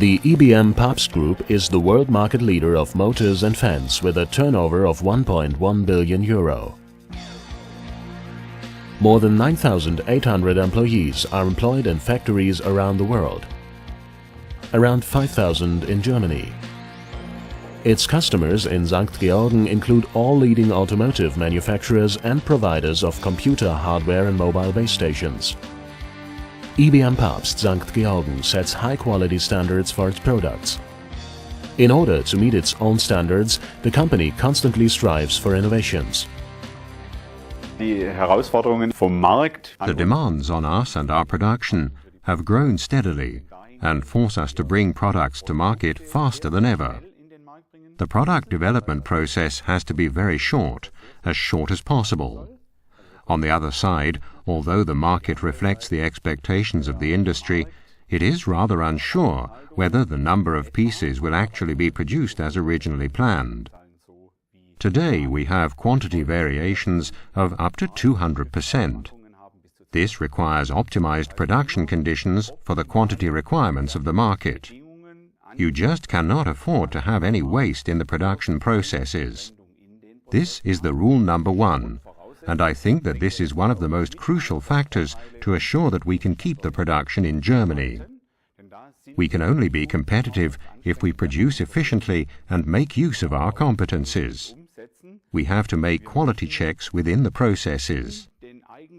The ebm-papst Group is the world market leader of motors and fans with a turnover of 1.1 billion euro. More than 9,800 employees are employed in factories around the world, around 5,000 in Germany. Its customers in St. Georgen include all leading automotive manufacturers and providers of computer hardware and mobile base stations. ebm-papst St. Georgen sets high-quality standards for its products. In order to meet its own standards, the company constantly strives for innovations. The demands on us and our production have grown steadily and force us to bring products to market faster than ever. The product development process has to be very short as possible. On the other side, although the market reflects the expectations of the industry, it is rather unsure whether the number of pieces will actually be produced as originally planned. Today we have quantity variations of up to 200%. This requires optimized production conditions for the quantity requirements of the market. You just cannot afford to have any waste in the production processes. This is the rule number one, and I think that this is one of the most crucial factors to assure that we can keep the production in Germany. We can only be competitive if we produce efficiently and make use of our competencies. We have to make quality checks within the processes.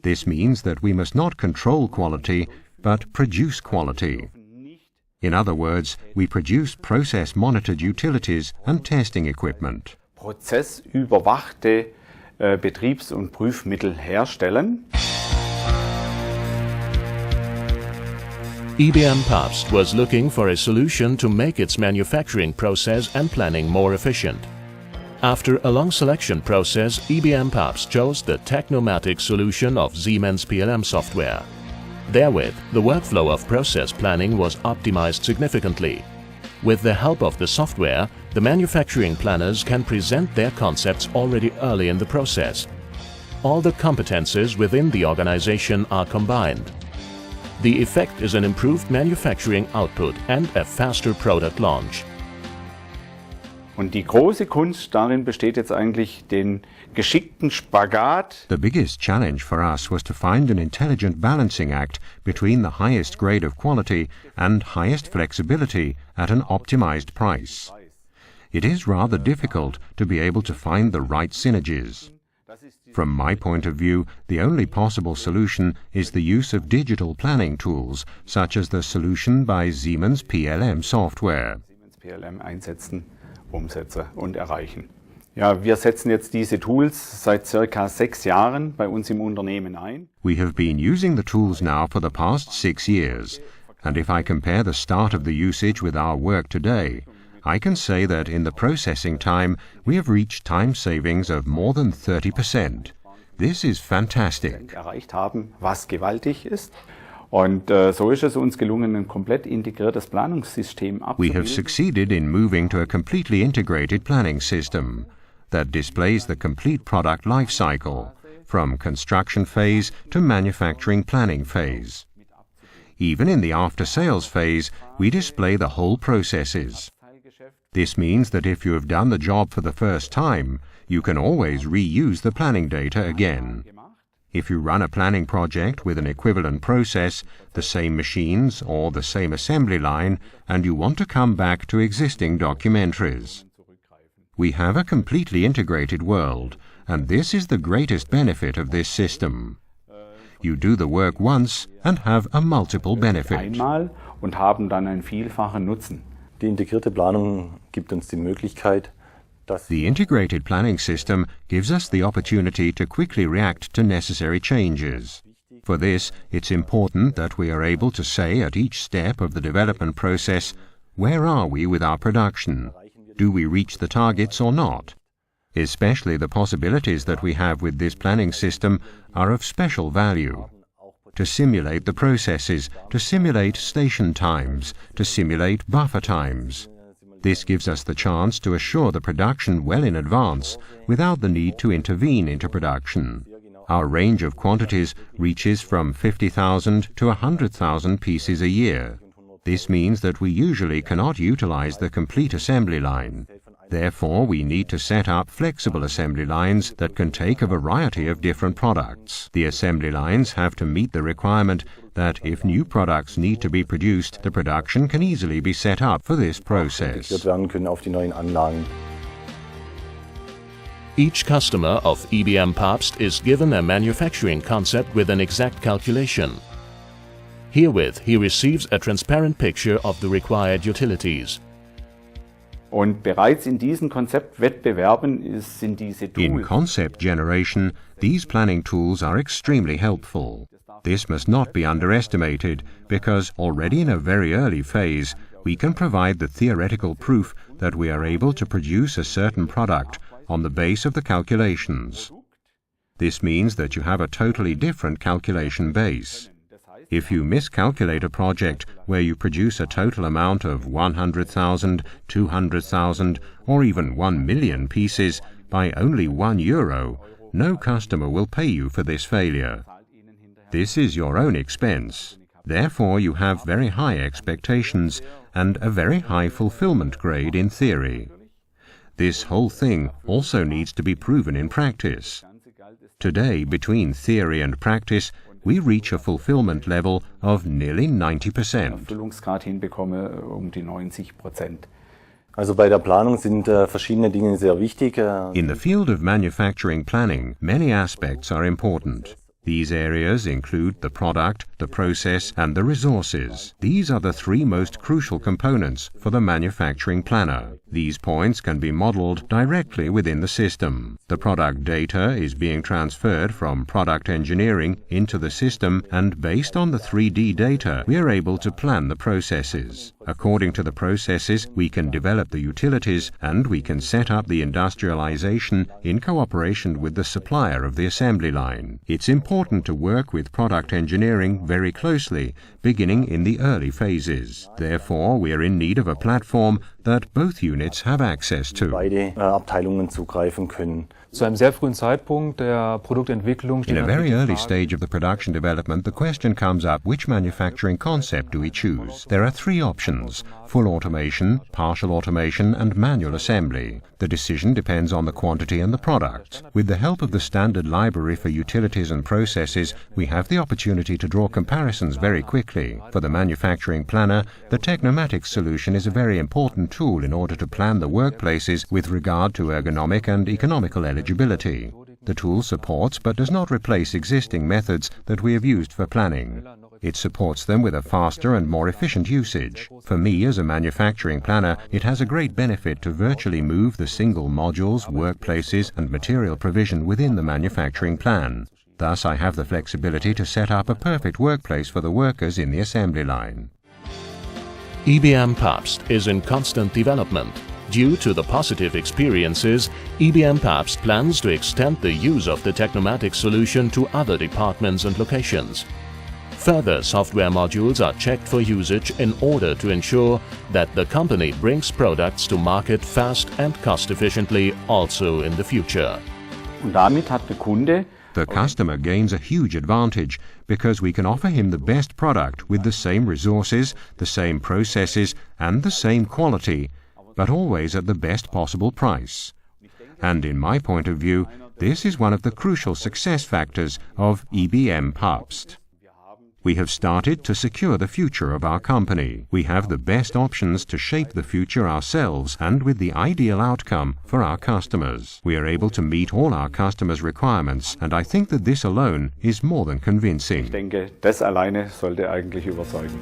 This means that we must not control quality, but produce quality. In other words, we produce process-monitored utilities and testing equipment. Prozessüberwachte Betriebs- und Prüfmittel herstellen. ebm-papst was looking for a solution to make its manufacturing process and planning more efficient. After a long selection process, ebm-papst chose the Technomatic solution of Siemens PLM software. Therewith, the workflow of process planning was optimized significantly. With the help of the software, the manufacturing planners can present their concepts already early in the process. All the competences within the organization are combined. The effect is an improved manufacturing output and a faster product launch. Und die große Kunst darin besteht jetzt eigentlich, den geschickten Spagat. The biggest challenge for us was to find an intelligent balancing act between the highest grade of quality and highest flexibility at an optimized price. It is rather difficult to be able to find the right synergies. From my point of view, the only possible solution is the use of digital planning tools, such as the solution by Siemens PLM software. Siemens PLM einsetzen, umsetzen und erreichen. Ja, wir setzen jetzt diese Tools seit circa 6 Jahren bei uns im Unternehmen ein. We have been using the tools now for the past 6 years, and if I compare the start of the usage with our work today, I can say that in the processing time we have reached time savings of more than 30%. This is fantastic. Erreicht haben, was gewaltig ist. Und so ist es uns gelungen, ein komplett integriertes Planungssystem abzubilden. We have succeeded in moving to a completely integrated planning system that displays the complete product life cycle, from construction phase to manufacturing planning phase. Even in the after-sales phase, we display the whole processes. This means that if you have done the job for the first time, you can always reuse the planning data again. If you run a planning project with an equivalent process, the same machines or the same assembly line, and you want to come back to existing documentaries. We have a completely integrated world, and this is the greatest benefit of this system. You do the work once and have a multiple benefit. Einmal und haben dann einen vielfachen Nutzen. Die integrierte Planung gibt uns die Möglichkeit, The integrated planning system gives us the opportunity to quickly react to necessary changes. For this, it's important that we are able to say at each step of the development process, where are we with our production? Do we reach the targets or not? Especially the possibilities that we have with this planning system are of special value. To simulate the processes, to simulate station times, to simulate buffer times. This gives us the chance to assure the production well in advance without the need to intervene into production. Our range of quantities reaches from 50,000 to 100,000 pieces a year. This means that we usually cannot utilize the complete assembly line. Therefore, we need to set up flexible assembly lines that can take a variety of different products. The assembly lines have to meet the requirement that if new products need to be produced, the production can easily be set up for this process. Each customer of ebm-papst is given a manufacturing concept with an exact calculation. Herewith, he receives a transparent picture of the required utilities. Und bereits in diesen Konzeptwettbewerben sind diese Tools. In concept generation, these planning tools are extremely helpful. This must not be underestimated because already in a very early phase, we can provide the theoretical proof that we are able to produce a certain product on the base of the calculations. This means that you have a totally different calculation base. If you miscalculate a project where you produce a total amount of 100,000, 200,000 or even 1 million pieces by only €1, no customer will pay you for this failure. This is your own expense. Therefore, you have very high expectations and a very high fulfillment grade in theory. This whole thing also needs to be proven in practice. Today, between theory and practice, we reach a fulfillment level of nearly 90%. Also bei der Planung sind verschiedene Dinge sehr wichtig. In the field of manufacturing planning, many aspects are important. These areas include the product, the process, and the resources. These are the three most crucial components for the manufacturing planner. These points can be modeled directly within the system. The product data is being transferred from product engineering into the system, and based on the 3D data, we are able to plan the processes. According to the processes, we can develop the utilities, and we can set up the industrialization in cooperation with the supplier of the assembly line. It's important to work with product engineering very closely, beginning in the early phases. Therefore, we are in need of a platform that both units have access to. Beide Abteilungen zugreifen können. Zu einem sehr frühen Zeitpunkt der Produktentwicklung In a very early stage of the production development, the question comes up, which manufacturing concept do we choose? There are three options: full automation, partial automation, and manual assembly. The decision depends on the quantity and the product. With the help of the standard library for utilities and processes, we have the opportunity to draw comparisons very quickly. For the manufacturing planner, the Technomatics solution is a very important tool in order to plan the workplaces with regard to ergonomic and economical eligibility. The tool supports but does not replace existing methods that we have used for planning. It supports them with a faster and more efficient usage. For me, as a manufacturing planner, it has a great benefit to virtually move the single modules, workplaces, and material provision within the manufacturing plan. Thus, I have the flexibility to set up a perfect workplace for the workers in the assembly line. ebm-papst is in constant development. Due to the positive experiences, ebm-papst plans to extend the use of the Technomatics solution to other departments and locations. Further software modules are checked for usage in order to ensure that the company brings products to market fast and cost efficiently also in the future. Und damit hat der Kunde The customer gains a huge advantage because we can offer him the best product with the same resources, the same processes, and the same quality, but always at the best possible price. And in my point of view, this is one of the crucial success factors of ebm-papst. We have started to secure the future of our company. We have the best options to shape the future ourselves and with the ideal outcome for our customers. We are able to meet all our customers' requirements, and I think that this alone is more than convincing. Ich denke, das alleine sollte eigentlich überzeugen.